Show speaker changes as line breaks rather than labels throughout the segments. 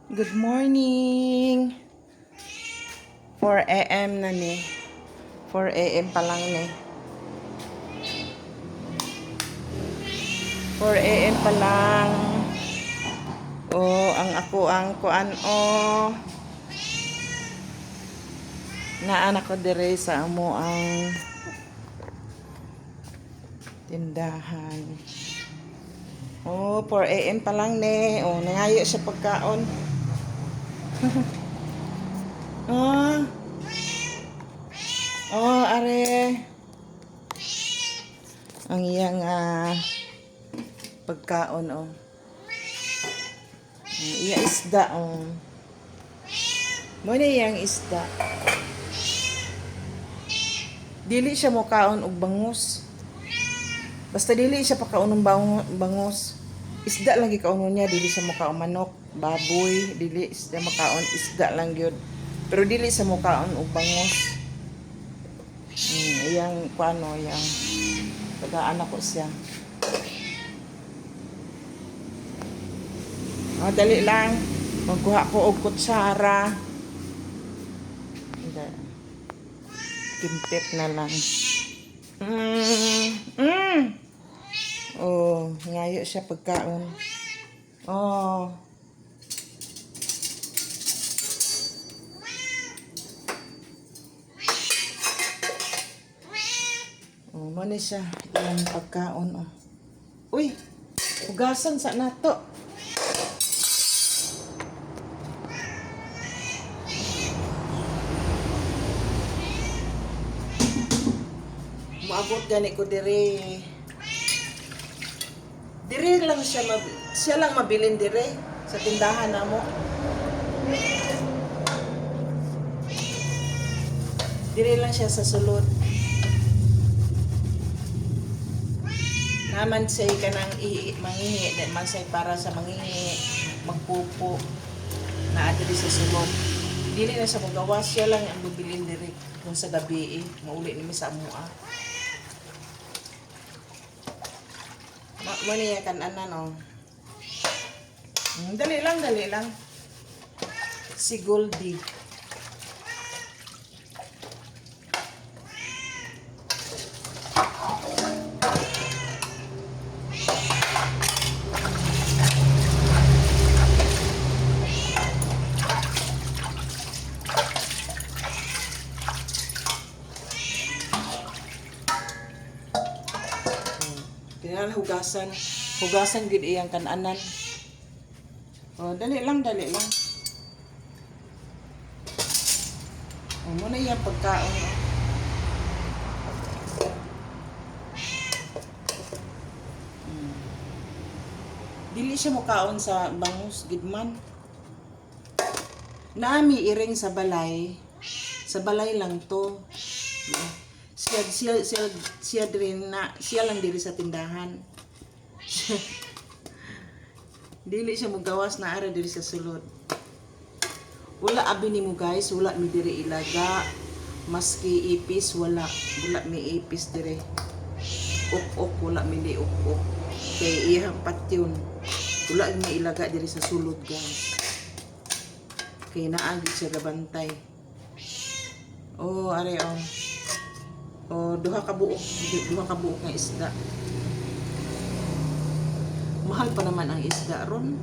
Good morning. 4 a.m. na ni. 4 a.m. pa lang ni. 4 a.m. pa lang. Oh, ang ako ang kuan naanak ko dire sa amo ang tindahan. Oh, 4 a.m. pa lang ni. Oh, nangayo siya pagkaon. Ah. Oh, are. Ang iyang pagkaon Ang iyang isda Mo na iyang isda. Dili siya mo kaon og bangus. Basta dili siya pakaon ng bangus. Isda lang gikaon niya, dili siya mo kaon manok, baboy, dili siya makaon isda lang gyud. Pero dili siya mo kaon og bangus. Iyang kuano yang pag-anak ko siya. Dali lang. Magkuha ko og kutsara. Kimpit na lang. Oh, ngayo siya pagkaon. Oh. Oh, mani siya yung pagkaon Uy, hugasan sa nato. Maabot gani ko dire. Dire lang siya lang mabilin dire sa tindahan namo. Dire lang siya sa sulod. Naman say kanang mangingi, man say para sa mangingi, magpupo na adiri sa sulod. Dili na sa magawas, siya lang ang bibilin dire kung sa gabi mauli ni sa amoa. Mo niya kan-anan Dali lang. Si Goldie. Kailangan hugasan gid iyang kan-anan. Dali lang. Mo na iyang pagkaon. Dili siya mukaon sa bangus gidman. Nami iring sa balay. Sa balay lang to. Siya lang diri sa tindahan. Dili siya mugawas na ara diri sa sulod. Wala abi nimo guys, wala mi diri ilaga. Maski ipis wala mi ipis diri. Up wala mi li up. Kay iyang patyon. Wala mi ilaga diri sa sulod guys. Kay naagi siya gabantay. Are duha ka buok nga isda. Mahal pa naman ang isda ron.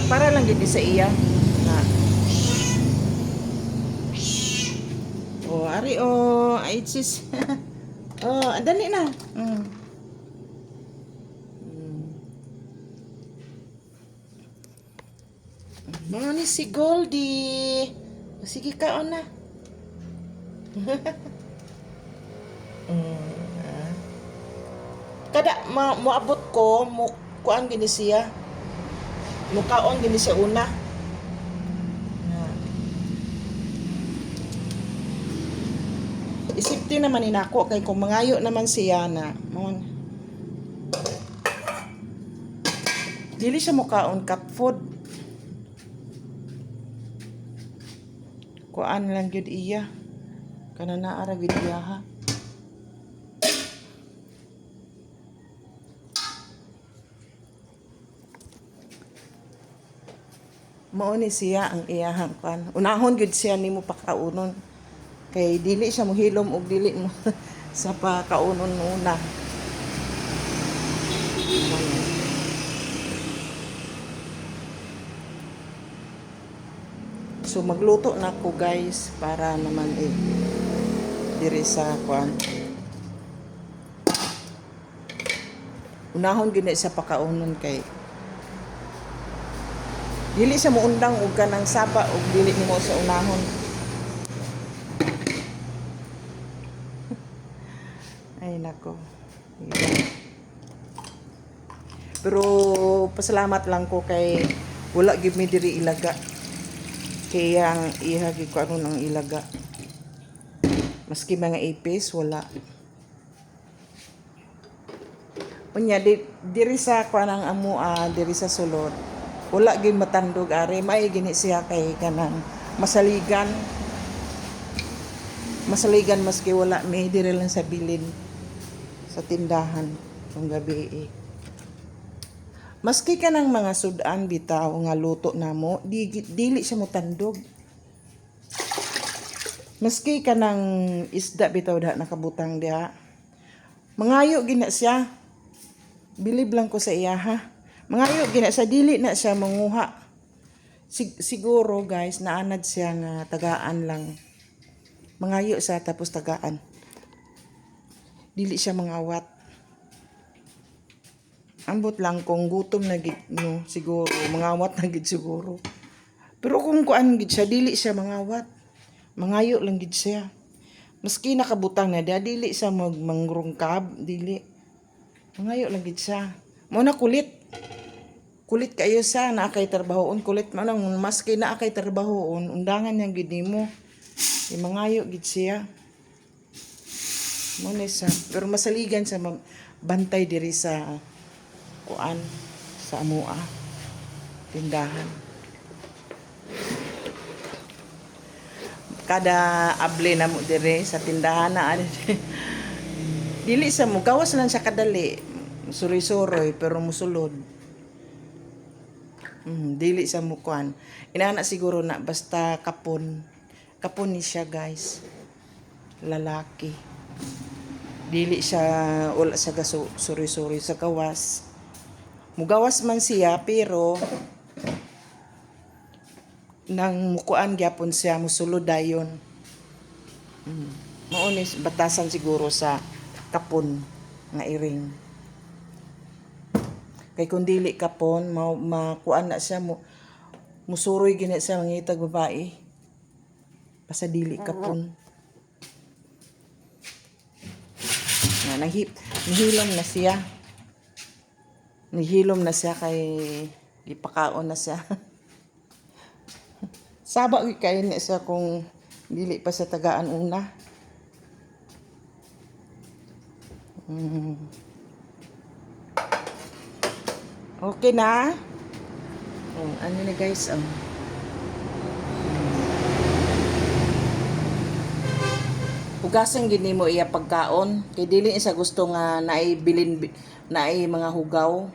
Para lang gid sa iya na. Ari ay sis. Dali na. Mga ni si Goldie. Sige kaon na. Kada moabot ko kuan gini siya. Mukaon gini siya una. Isipti naman inako kay kung mangayo naman siya na. Dili siya mukaon cat food. Kuan lang gyud iya. Kana naara gid iya ha. Mao ni siya ang iyahang kan. Unahon gud siya nimo pakaunon. Kay dili siya mohilom og dili mo sa pakaunon una. So magluto na ko guys para naman diri sa kuan. Unahon gyud sa pakaunon kay dili sa muundang og kanang saba og dili nimo sa unahon. Ay nako. Pero pasalamat lang ko kay wala gyud mi diri ilaga. Kaya ang ihagi ko ano ng ilaga. Maski mga ipis, wala. Unya, diri sa kanang amua, diri sa sulod. Wala gyud matandog ari, may gini siya kay kanang masaligan. Masaligan maski wala may diri lang sa bilin sa tindahan ng gabi. Maski ka ng mga sudan bitaw nga luto namo, dili siya mo tandog. Maski ka ng isda bitaw da nakabutang diha. Mangayo gina siya. Bilib lang ko sa iya ha. Mangayo gina sa dili na siya manguha. Siguro guys, naanad siya nga tagaan lang. Mangayo sa tapos tagaan. Dili siya mangawat. Ambot lang kung gutom na gid no, siguro mangawat na gid siguro. Pero kung kuan gid siya dili siya mangawat. Mangayo lang gid siya. Maski nakabutang na dili siya mangrungkab, dili. Mangayo lang gid siya. Mo na kulit. Kulit kayo sa naa kay trabahoon, kulit man ang maski naa kay trabahoon, undangan yang gid nimo. Mangayo gid siya. Mo na siya. Pero masaligan sa bantay diri sa kuan sa amua tindahan. Kada able na mo dire sa tindahan na dili sa mo gawas lang sa kadali, suri-suroy pero musulod. Dili sa mo kuan. Inana siguro na basta kapon ni siya guys, lalaki. Dili siya wala sa suri-suri sa gawas. Mugawas man siya pero nang mukuan gyapon siya musulod dayon. Maunis batasan siguro sa kapon nga iring. Kay kung dili kapon makuan na siya musuroy gina siya mangitag babae. Basta dili kapon. Nahilom na siya. Nihilom na siya kay ipakaon na siya. Saba kay na siya kung dili pa sa tagaan una. Okay na. Ano na guys, hugasan gid nimo iya pagkaon kay dili sa gusto nga naay bilin naay mga hugaw.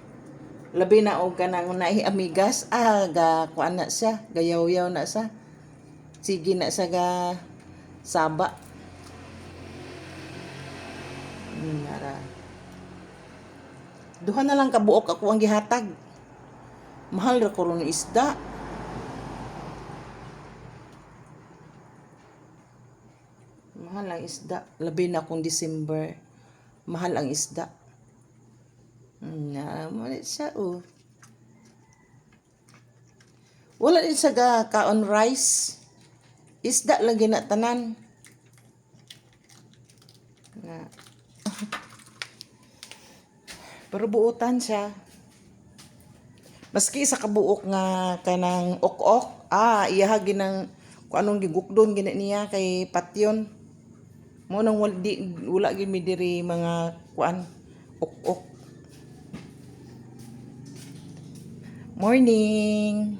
Labi na og kanang naay amigas, ga kuan na siya, gayaw-yaw na siya. Sige na sa ga saba. Nara. Duha na lang kabuok ako ang gihatag. Mahal ra ko ron isda. Mahal ang isda. Labi na kung December. Mahal ang isda. Malit siya, Wala din sa kaon rice. Isda lang ginatanan. Pero buutan siya. Maski sa kabuok nga kanang ok-ok, iyahagi ng kung anong gigukdon gina niya kay patyon. Mo nang wala gyud mi diri mga kuan ok-ok. Morning.